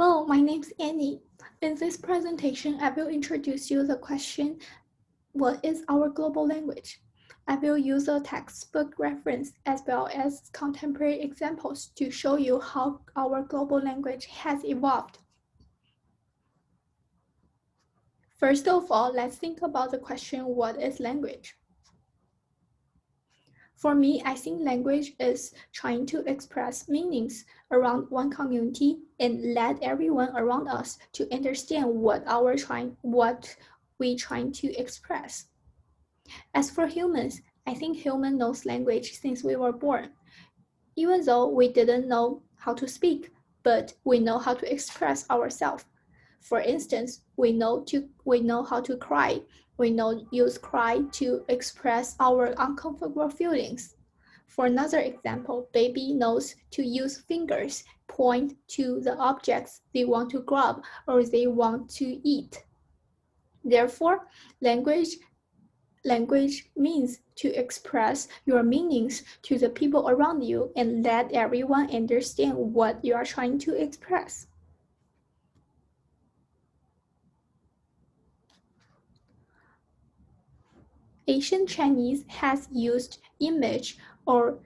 Hello, my name is Annie. In this presentation, I will introduce you the question, what is our global language? I will use a textbook reference as well as contemporary examples to show you how our global language has evolved. First of all, let's think about the question, what is language? For me, I think language is trying to express meanings around one community and let everyone around us to understand what we trying to express. As for humans, I think human knows language since we were born. Even though we didn't know how to speak, but we know how to express ourselves. For instance, we know how to cry. We use cry to express our uncomfortable feelings. For another example, baby knows to use fingers, point to the objects they want to grab or they want to eat. Therefore, language means to express your meanings to the people around you and let everyone understand what you are trying to express. Ancient Chinese has used image or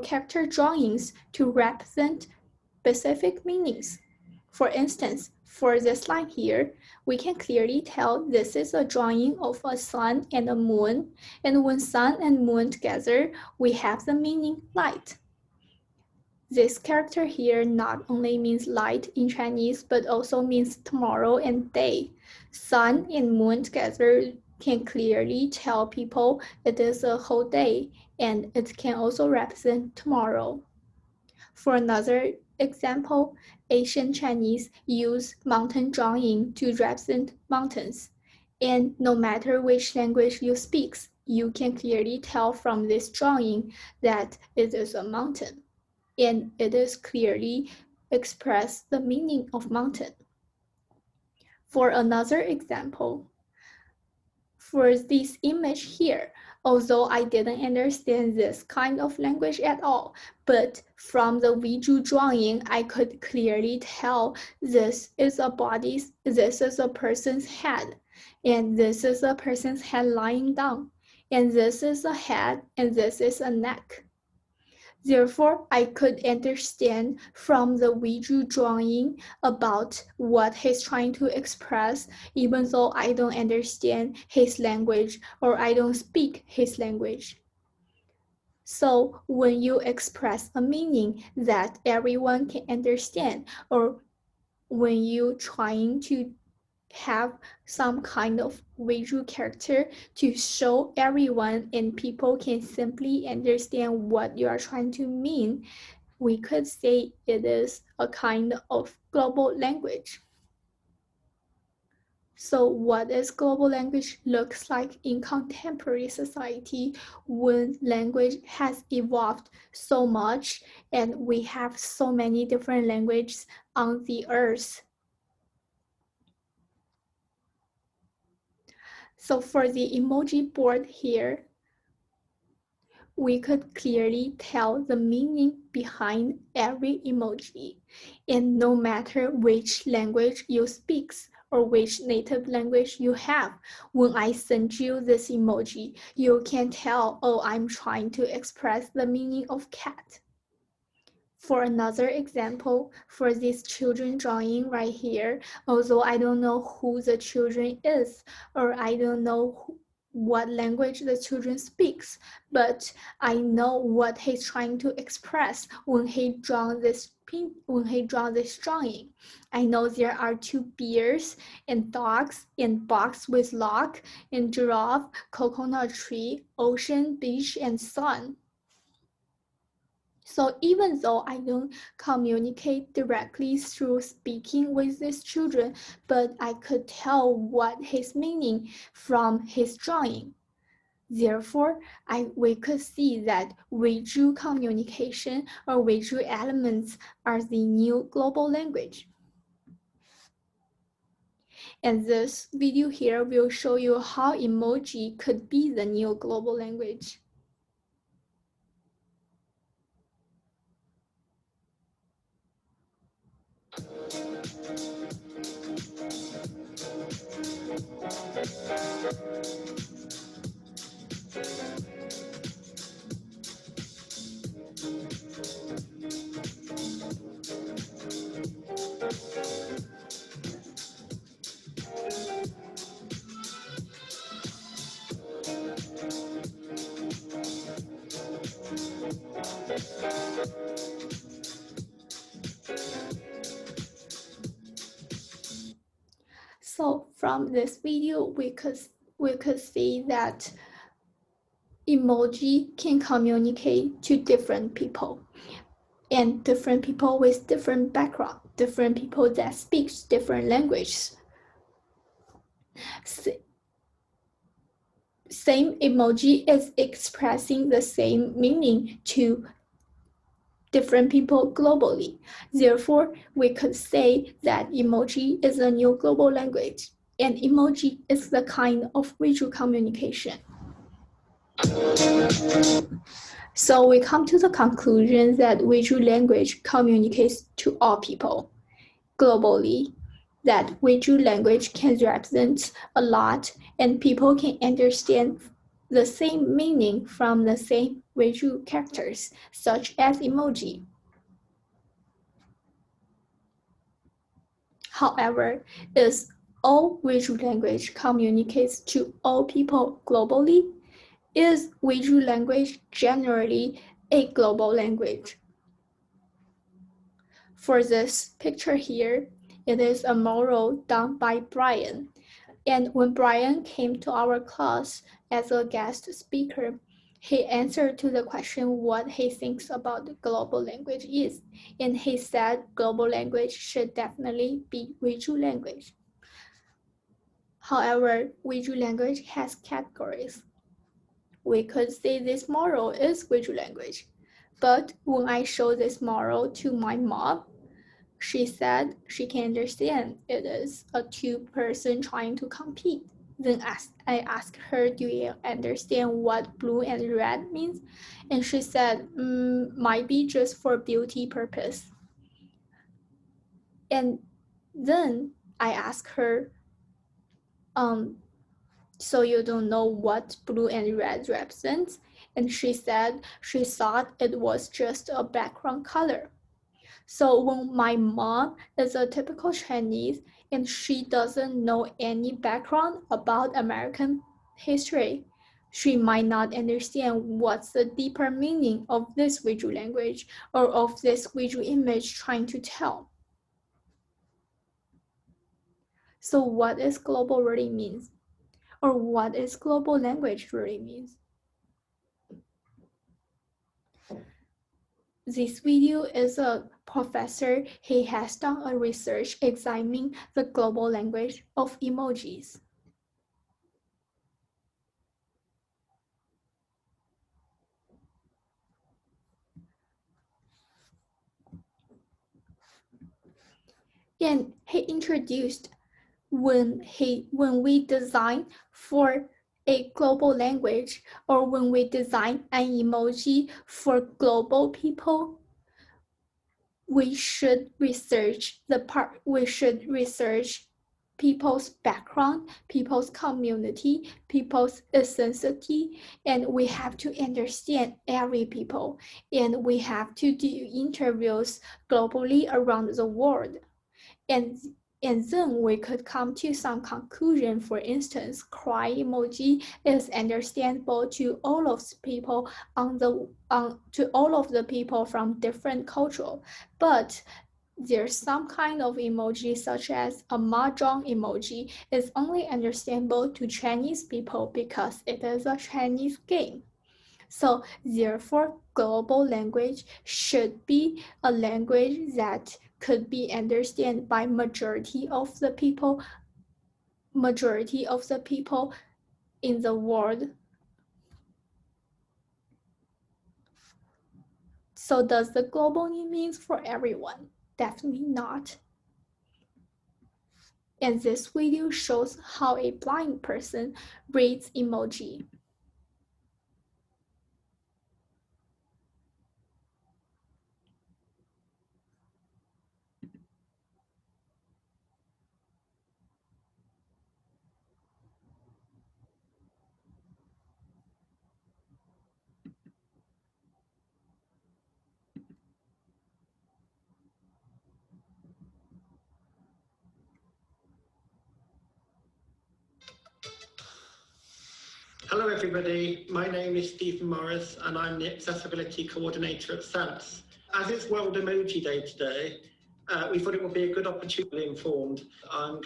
character drawings to represent specific meanings. For instance, for this line here, we can clearly tell this is a drawing of a sun and a moon, and when sun and moon together, we have the meaning light. This character here not only means light in Chinese, but also means tomorrow and day. Sun and moon together can clearly tell people it is a whole day, and it can also represent tomorrow. For another example, ancient Chinese use mountain drawing to represent mountains. And no matter which language you speak, you can clearly tell from this drawing that it is a mountain. And it is clearly express the meaning of mountain. For another example, for this image here, although I didn't understand this kind of language at all, but from the Weizhou drawing, I could clearly tell this is a body, this is a person's head, and this is a person's head lying down, and this is a head, and this is a neck. Therefore, I could understand from the Weizhou drawing about what he's trying to express, even though I don't understand his language or I don't speak his language. So when you express a meaning that everyone can understand, or when you trying to have some kind of visual character to show everyone and people can simply understand what you are trying to mean, we could say it is a kind of global language. So what does global language looks like in contemporary society when language has evolved so much and we have so many different languages on the earth? So for the emoji board here, we could clearly tell the meaning behind every emoji. And no matter which language you speak or which native language you have, when I send you this emoji, you can tell, oh, I'm trying to express the meaning of cat. For another example, for this children drawing right here, although I don't know who the children is, or I don't know what language the children speaks, but I know what he's trying to express when he draw this drawing. I know there are two bears and dogs and box with lock and giraffe, coconut tree, ocean, beach, and sun. So even though I don't communicate directly through speaking with these children, but I could tell what his meaning from his drawing. Therefore, we could see that Weizhou communication or Weizhou elements are the new global language. And this video here will show you how emoji could be the new global language. So from this video, we could see that emoji can communicate to different people, and different people with different background, different people that speaks different languages. Same emoji is expressing the same meaning to different people globally. Therefore, we could say that emoji is a new global language, and emoji is the kind of visual communication. So we come to the conclusion that visual language communicates to all people globally, that visual language can represent a lot, and people can understand the same meaning from the same visual characters, such as emoji. However, is all visual language communicates to all people globally? Is visual language generally a global language? For this picture here, it is a mural done by Brian. And when Brian came to our class as a guest speaker, he answered to the question what he thinks about the global language is. And he said global language should definitely be visual language. However, visual language has categories. We could say this mural is visual language. But when I showed this mural to my mom, she said she can understand it is a two-person trying to compete. Then I asked her, do you understand what blue and red means? And she said, might be just for beauty purpose. And then I asked her, so you don't know what blue and red represents? And she said she thought it was just a background color. So when my mom is a typical Chinese and she doesn't know any background about American history, she might not understand what's the deeper meaning of this visual language or of this visual image trying to tell. So what is global really means? Or what is global language really means? This video is a professor. He has done a research examining the global language of emojis. And he introduced when we design for a global language or when we design an emoji for global people, we should research people's background, people's community, people's ethnicity, and we have to understand every people, and we have to do interviews globally around the world. And then we could come to some conclusion. For instance, cry emoji is understandable to all of the people to all of the people from different culture, but there's some kind of emoji such as a mahjong emoji is only understandable to Chinese people because it is a Chinese game. So therefore, global language should be a language that could be understood by majority of the people in the world. So does the global mean for everyone? Definitely not. And this video shows how a blind person reads emoji. Hello everybody, my name is Stephen Morris and I'm the Accessibility Coordinator at SANS. As it's World Emoji Day today, we thought it would be a good opportunity to be informed. I'm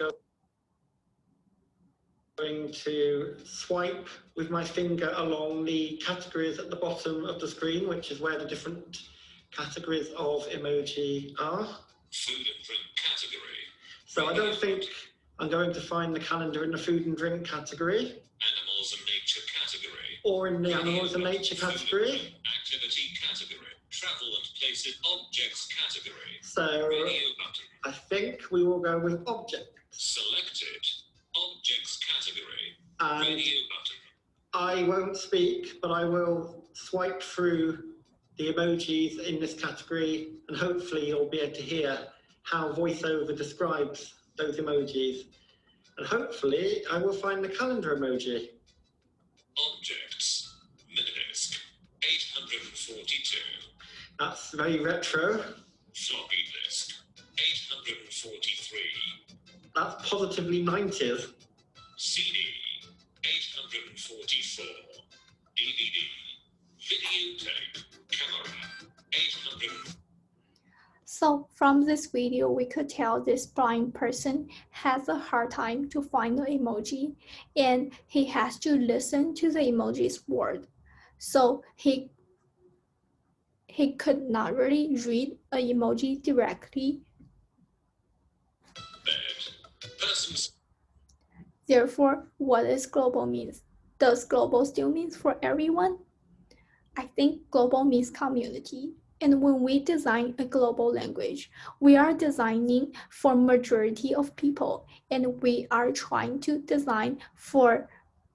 going to swipe with my finger along the categories at the bottom of the screen, which is where the different categories of emoji are. Food and drink category. So I don't think I'm going to find the calendar in the food and drink category. Animals and nature category. Or in the animals and nature category. Activity category. Travel and places objects category. So Radio button. I think we will go with object. Selected. Objects category. And Radio button. I won't speak, but I will swipe through the emojis in this category and hopefully you'll be able to hear how VoiceOver describes those emojis. And hopefully I will find the calendar emoji. Objects. Minidisc. 842. That's very retro. Floppy disk. 843. That's positively 90s. CD. 844. DVD. Videotape. Camera. 800. So from this video, we could tell this blind person has a hard time to find the emoji and he has to listen to the emoji's word. So he could not really read an emoji directly. Persons. Therefore, what does global means? Does global still means for everyone? I think global means community. And when we design a global language, we are designing for majority of people, and we are trying to design for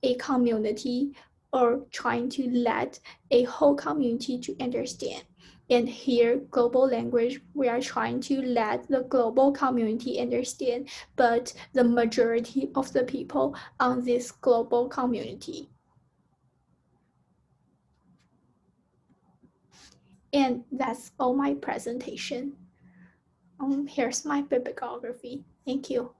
a community or trying to let a whole community to understand. And here, global language, we are trying to let the global community understand, but the majority of the people on this global community. And that's all my presentation. Here's my bibliography. Thank you.